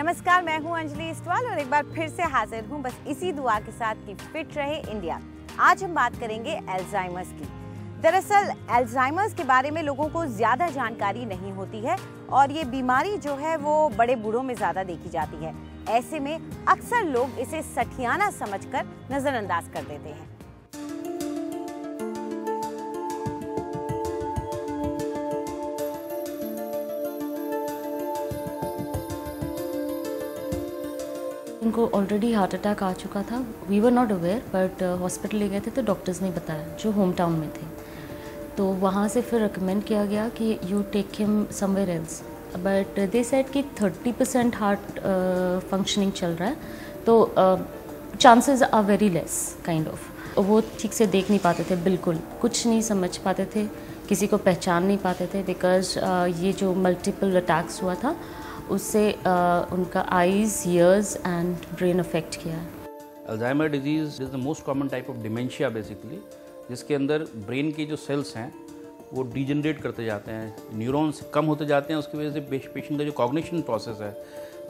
नमस्कार, मैं हूं अंजलि इस्टवाल और एक बार फिर से हाजिर हूं बस इसी दुआ के साथ कि फिट रहे इंडिया। आज हम बात करेंगे एल्जाइमर्स की। दरअसल एल्जाइमर्स के बारे में लोगों को ज़्यादा जानकारी नहीं होती है और ये बीमारी जो है वो बड़े बूढ़ों में ज़्यादा देखी जाती है। ऐसे में अक्सर लोग इसे सठियाना समझकर नज़रअंदाज कर देते हैं। उनको ऑलरेडी हार्ट अटैक आ चुका था। We were not aware, but hospital ले गए थे तो डॉक्टर्स ने बताया, जो होम टाउन में थे। तो वहाँ से फिर रिकमेंड किया गया कि you take him somewhere else, but they said कि 30% हार्ट फंक्शनिंग चल रहा है, तो chances are very less kind of. वो ठीक से देख नहीं पाते थे, बिल्कुल कुछ नहीं समझ पाते थे, किसी को पहचान नहीं पाते थे, बिकॉज ये जो मल्टीपल अटैक्स हुआ था उससे उनका eyes, years and brain affect किया है। Alzheimer disease is the most common type of dementia basically, जिसके अंदर ब्रेन के जो सेल्स हैं वो डिजनरेट करते जाते हैं, न्यूरॉन्स कम होते जाते हैं। उसकी वजह से पेशेंट का जो कॉग्निशन प्रोसेस है,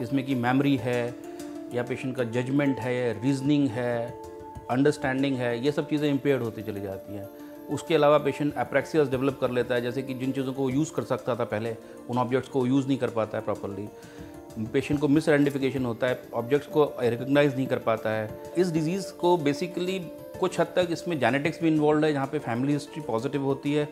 जिसमें कि मेमोरी है या पेशेंट का जजमेंट है, रीजनिंग है, अंडरस्टैंडिंग है, ये सब चीज़ें इम्पेयर्ड होती चली जाती हैं। उसके अलावा पेशेंट एप्रेक्सियास डेवलप कर लेता है, जैसे कि जिन चीज़ों को वो यूज़ कर सकता था पहले, उन ऑब्जेक्ट्स को यूज़ नहीं कर पाता है प्रॉपर्ली। पेशेंट को मिस आइडेंटिफिकेशन होता है, ऑब्जेक्ट्स को रिकग्नाइज नहीं कर पाता है। इस डिजीज़ को बेसिकली कुछ हद तक इसमें जेनेटिक्स भी इन्वॉल्व है, जहाँ पे फैमिली हिस्ट्री पॉजिटिव होती है,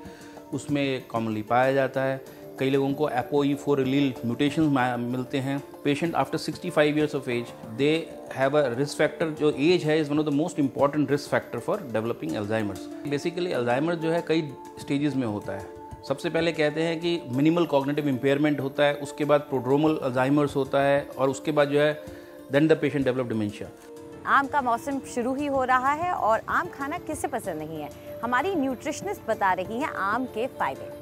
उसमें कॉमनली पाया जाता है। कई लोगों को APOE4 एलील म्यूटेशन मिलते हैं। Patient after 65 years of age they have a risk factor. जो एज है is one of the most important risk factor for developing Alzheimer's. Basically Alzheimer's जो है कई स्टेजेस में होता है। सबसे पहले कहते हैं कि मिनिमल कॉग्निटिव इम्पेयरमेंट होता है, उसके बाद प्रोड्रोमल एल्जाइमर्स होता है, और उसके बाद जो है then the patient develop dementia. आम का मौसम शुरू ही हो रहा है और आम खाना किसे पसंद नहीं है। हमारी न्यूट्रिशनिस्ट बता रही हैं आम के फायदे।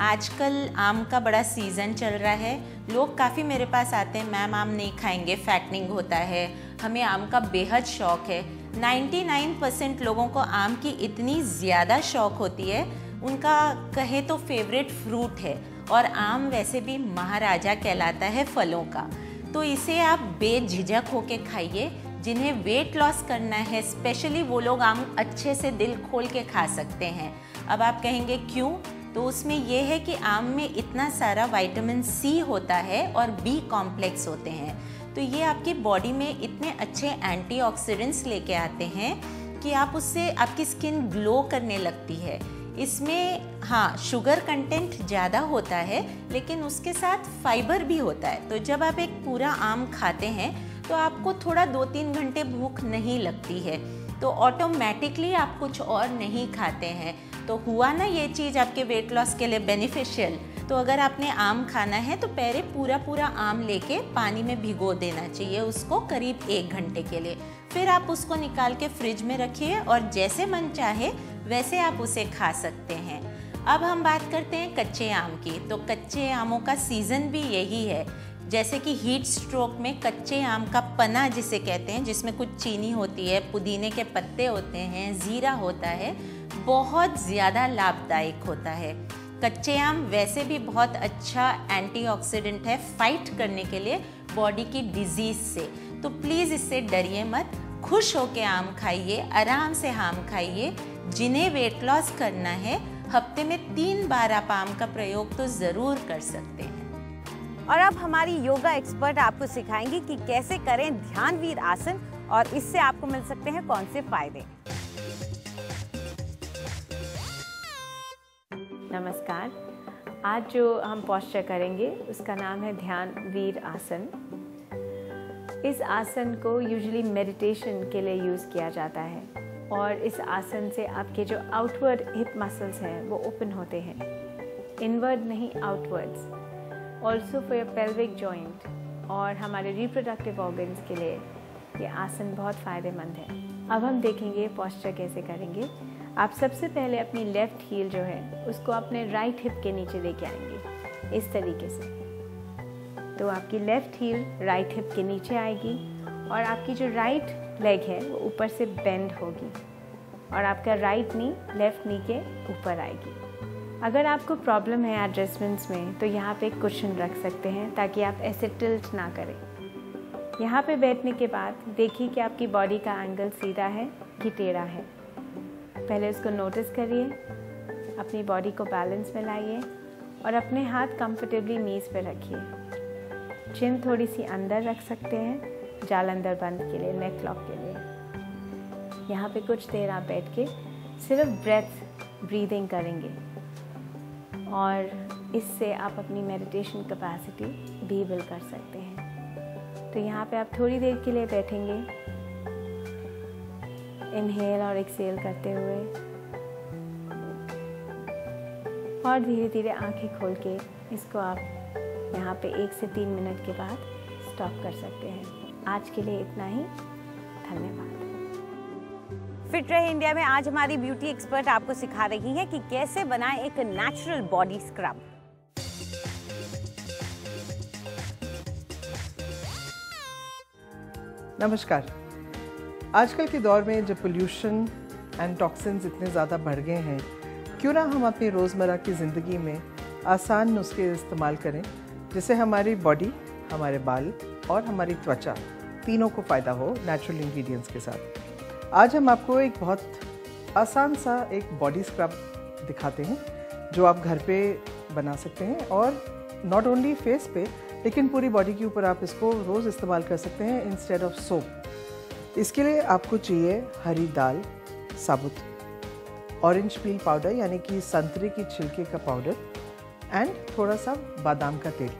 आजकल आम का बड़ा सीज़न चल रहा है। लोग काफ़ी मेरे पास आते हैं, मैम आम नहीं खाएंगे, फैटनिंग होता है, हमें आम का बेहद शौक़ है। 99% लोगों को आम की इतनी ज़्यादा शौक़ होती है, उनका कहे तो फेवरेट फ्रूट है, और आम वैसे भी महाराजा कहलाता है फलों का। तो इसे आप बेझिझक होके खाइए। जिन्हें वेट लॉस करना है स्पेशली, वो लोग आम अच्छे से दिल खोल के खा सकते हैं। अब आप कहेंगे क्यों? तो उसमें यह है कि आम में इतना सारा विटामिन सी होता है और बी कॉम्प्लेक्स होते हैं, तो ये आपकी बॉडी में इतने अच्छे एंटीऑक्सीडेंट्स लेके आते हैं कि आप उससे आपकी स्किन ग्लो करने लगती है। इसमें हाँ, शुगर कंटेंट ज़्यादा होता है, लेकिन उसके साथ फाइबर भी होता है। तो जब आप एक पूरा आम खाते हैं तो आपको थोड़ा 2-3 घंटे भूख नहीं लगती है, तो ऑटोमेटिकली आप कुछ और नहीं खाते हैं। तो हुआ ना ये चीज़ आपके वेट लॉस के लिए बेनिफिशियल। तो अगर आपने आम खाना है तो पहले पूरा आम लेके पानी में भिगो देना चाहिए उसको करीब 1 घंटे के लिए। फिर आप उसको निकाल के फ्रिज में रखिए और जैसे मन चाहे वैसे आप उसे खा सकते हैं। अब हम बात करते हैं कच्चे आम की। तो कच्चे आमों का सीज़न भी यही है। जैसे कि हीट स्ट्रोक में कच्चे आम का पना जिसे कहते हैं, जिसमें कुछ चीनी होती है, पुदीने के पत्ते होते हैं, ज़ीरा होता है, बहुत ज़्यादा लाभदायक होता है। कच्चे आम वैसे भी बहुत अच्छा एंटीऑक्सीडेंट है फाइट करने के लिए बॉडी की डिजीज़ से। तो प्लीज़ इससे डरिए मत, खुश होके आम खाइए, आराम से आम खाइए। जिन्हें वेट लॉस करना है, हफ्ते में 3 बार आप आम का प्रयोग तो ज़रूर कर सकते हैं। और अब हमारी योगा एक्सपर्ट आपको सिखाएंगी कि कैसे करें ध्यानवीर आसन और इससे आपको मिल सकते हैं कौन से फायदे। नमस्कार, आज जो हम पोस्चर करेंगे उसका नाम है ध्यानवीर आसन। इस आसन को यूजुअली मेडिटेशन के लिए यूज़ किया जाता है और इस आसन से आपके जो आउटवर्ड हिप मसल्स हैं वो ओपन होते हैं, इनवर्ड नहीं outwards. Also for your pelvic joint और हमारे रिप्रोडक्टिव ऑर्गन्स के लिए ये आसन बहुत फ़ायदेमंद है। अब हम देखेंगे पोस्चर कैसे करेंगे। आप सबसे पहले अपनी लेफ़्ट हील जो है उसको अपने राइट हिप के नीचे लेके आएंगे इस तरीके से। तो आपकी लेफ़्ट हील राइट हिप के नीचे आएगी और आपकी जो राइट लेग है वो ऊपर से बेंड होगी और आपका राइट नी लेफ़्ट नी के ऊपर आएगी। अगर आपको प्रॉब्लम है एडजस्टमेंट्स में तो यहाँ पे एक कुशन रख सकते हैं ताकि आप ऐसे टिल्ट ना करें। यहाँ पे बैठने के बाद देखिए कि आपकी बॉडी का एंगल सीधा है कि टेढ़ा है। पहले उसको नोटिस करिए, अपनी बॉडी को बैलेंस में लाइए और अपने हाथ कंफर्टेबली नीज पे रखिए। चिन थोड़ी सी अंदर रख सकते हैं जाल अंदर बंद के लिए, नेक लॉक के लिए। यहाँ पे कुछ देर आप बैठ के सिर्फ ब्रीदिंग करेंगे और इससे आप अपनी मेडिटेशन कैपेसिटी भी बिल्ड कर सकते हैं। तो यहाँ पे आप थोड़ी देर के लिए बैठेंगे, इनहेल और एक्सेल करते हुए, और धीरे धीरे आंखें खोल के इसको आप यहाँ पे 1 से 3 मिनट के बाद स्टॉप कर सकते हैं। आज के लिए इतना ही, धन्यवाद। फिट रहे इंडिया में आज हमारी ब्यूटी एक्सपर्ट आपको सिखा रही है कि कैसे बनाएं एक नेचुरल बॉडी स्क्रब। नमस्कार। आजकल के दौर में जब पोल्यूशन एंड टॉक्सिन्स इतने ज़्यादा बढ़ गए हैं, क्यों ना हम अपनी रोज़मर्रा की ज़िंदगी में आसान नुस्खे इस्तेमाल करें जिससे हमारी बॉडी, हमारे बाल और हमारी त्वचा तीनों को फ़ायदा हो नेचुरल इंग्रेडिएंट्स के साथ। आज हम आपको एक बहुत आसान सा एक बॉडी स्क्रब दिखाते हैं जो आप घर पे बना सकते हैं, और नॉट ओनली फेस पे लेकिन पूरी बॉडी के ऊपर आप इसको रोज़ इस्तेमाल कर सकते हैं इंस्टेड ऑफ सोप। इसके लिए आपको चाहिए हरी दाल साबुत, ऑरेंज पील पाउडर यानी कि संतरे की छिलके का पाउडर, एंड थोड़ा सा बादाम का तेल।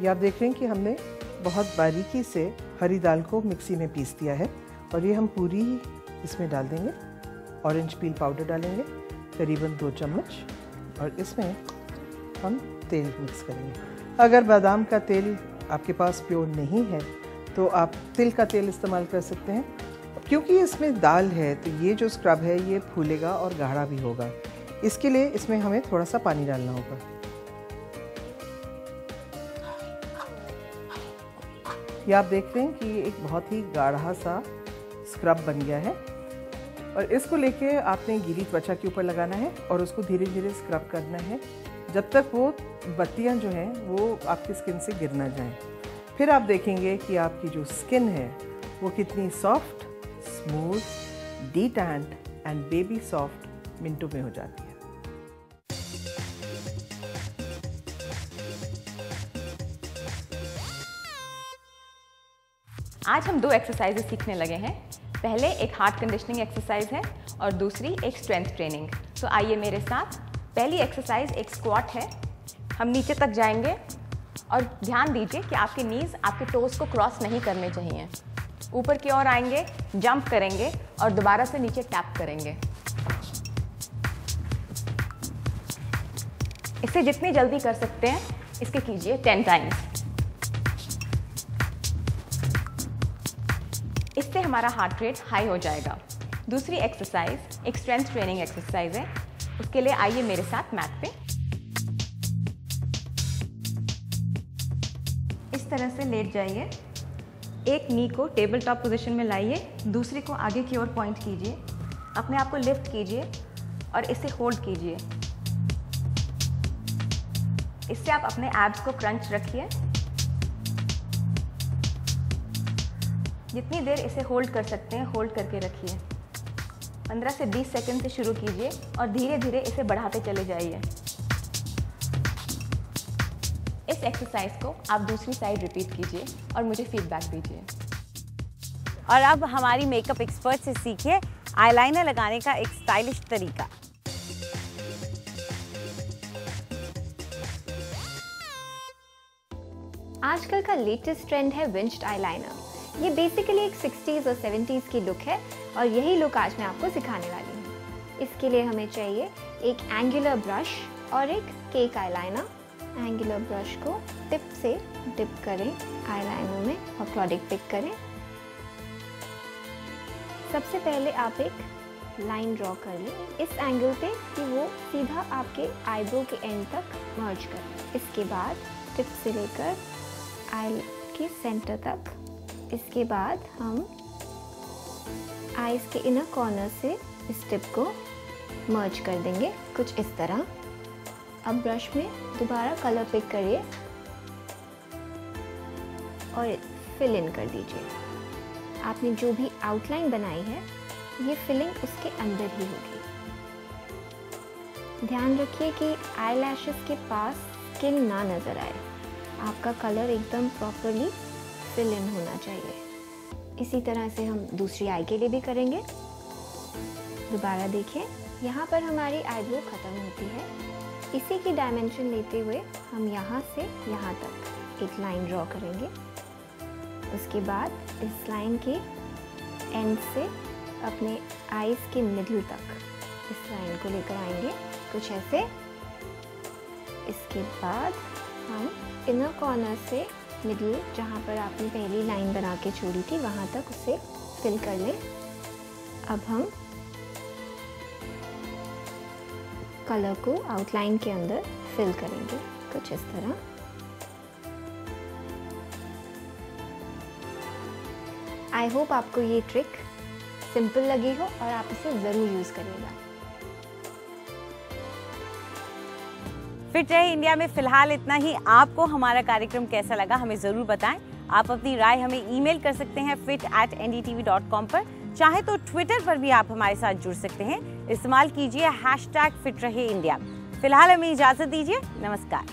ये आप देख रहे हैं कि हमने बहुत बारीकी से हरी दाल को मिक्सी में पीस दिया है और ये हम पूरी इसमें डाल देंगे। ऑरेंज पील पाउडर डालेंगे करीबन 2 चम्मच, और इसमें हम तेल मिक्स करेंगे। अगर बादाम का तेल आपके पास प्योर नहीं है तो आप तिल का तेल इस्तेमाल कर सकते हैं। क्योंकि इसमें दाल है तो ये जो स्क्रब है ये फूलेगा और गाढ़ा भी होगा। इसके लिए इसमें हमें थोड़ा सा पानी डालना होगा। ये आप देख रहे हैं कि ये एक बहुत ही गाढ़ा सा स्क्रब बन गया है, और इसको लेके आपने गीली त्वचा के ऊपर लगाना है और उसको धीरे धीरे स्क्रब करना है जब तक वो बत्तियां जो हैं वो आपकी स्किन से गिर ना जाएं। फिर आप देखेंगे कि आपकी जो स्किन है वो कितनी soft, smooth, D-stand and baby soft मिनटों में हो जाती है। आज हम 2 एक्सरसाइजेस सीखने लगे हैं। पहले एक हार्ट कंडीशनिंग एक्सरसाइज है और दूसरी एक स्ट्रेंथ ट्रेनिंग। तो आइए मेरे साथ। पहली एक्सरसाइज एक स्क्वाट है। हम नीचे तक जाएंगे और ध्यान दीजिए कि आपके नीज आपके टोज को क्रॉस नहीं करने चाहिए। ऊपर की ओर आएंगे, जंप करेंगे और दोबारा से नीचे टैप करेंगे। इसे जितनी जल्दी कर सकते हैं इसके कीजिए 10 टाइम्स। इससे हमारा हार्ट रेट हाई हो जाएगा। दूसरी एक्सरसाइज एक स्ट्रेंथ ट्रेनिंग एक्सरसाइज है। उसके लिए आइए मेरे साथ मैट पे। इस तरह से लेट जाइए। एक नी को टेबल टॉप पोजीशन में लाइए, दूसरे को आगे की ओर पॉइंट कीजिए, अपने आप को लिफ्ट कीजिए और इसे होल्ड कीजिए। इससे आप अपने एब्स को क्रंच रखिए। जितनी देर इसे होल्ड कर सकते हैं होल्ड करके रखिए। 15 से 20 सेकंड से शुरू कीजिए और धीरे धीरे इसे बढ़ाते चले जाइए। इस एक्सरसाइज को आप दूसरी साइड रिपीट कीजिए और मुझे फीडबैक दीजिए। और अब हमारी मेकअप एक्सपर्ट से सीखिए आईलाइनर लगाने का एक स्टाइलिश तरीका। आजकल का लेटेस्ट ट्रेंड है विंच्ड आईलाइनर। ये बेसिकली एक 60s और 70s की लुक है और यही लुक आज मैं आपको सिखाने वाली हूँ। इसके लिए हमें चाहिए एक एंगुलर ब्रश और एक केक आईलाइनर। एंगुलर ब्रश को टिप से डिप करें आईलाइनर में और प्रोडक्ट पिक करें। सबसे पहले आप एक लाइन ड्रॉ कर लें इस एंगल पे कि वो सीधा आपके आईब्रो के एंड तक मर्ज करें। इसके बाद टिप से लेकर आई के सेंटर तक। इसके बाद हम आईज के इनर कॉर्नर से इस टिप को मर्ज कर देंगे कुछ इस तरह। अब ब्रश में दोबारा कलर पिक करिए और फिल इन कर दीजिए। आपने जो भी आउटलाइन बनाई है ये फिलिंग उसके अंदर ही होगी। ध्यान रखिए कि आई लैशेस के पास स्किन ना नज़र आए। आपका कलर एकदम प्रॉपरली फिल इन होना चाहिए। इसी तरह से हम दूसरी आई के लिए भी करेंगे। दोबारा देखिए, यहाँ पर हमारी आईब्रो ख़त्म होती है। इसी की डायमेंशन लेते हुए हम यहाँ से यहाँ तक एक लाइन ड्रॉ करेंगे। उसके बाद इस लाइन के एंड से अपने आईज के मिडिल तक इस लाइन को लेकर आएंगे, कुछ ऐसे। इसके बाद हम इनर कॉर्नर से मिडिल, जहाँ पर आपने पहली लाइन बना के छोड़ी थी, वहाँ तक उसे फिल कर लें। अब हम कलर को आउटलाइन के अंदर फिल करेंगे, कुछ इस तरह। आई होप आपको ये ट्रिक सिंपल लगी हो और आप इसे ज़रूर यूज़ करिएगा। फिट रहे इंडिया में फिलहाल इतना ही। आपको हमारा कार्यक्रम कैसा लगा हमें ज़रूर बताएं। आप अपनी राय हमें ईमेल कर सकते हैं fit@ndtv.com पर। चाहे तो ट्विटर पर भी आप हमारे साथ जुड़ सकते हैं। इस्तेमाल कीजिए #फिट रहे इंडिया। फिलहाल हमें इजाज़त दीजिए। नमस्कार।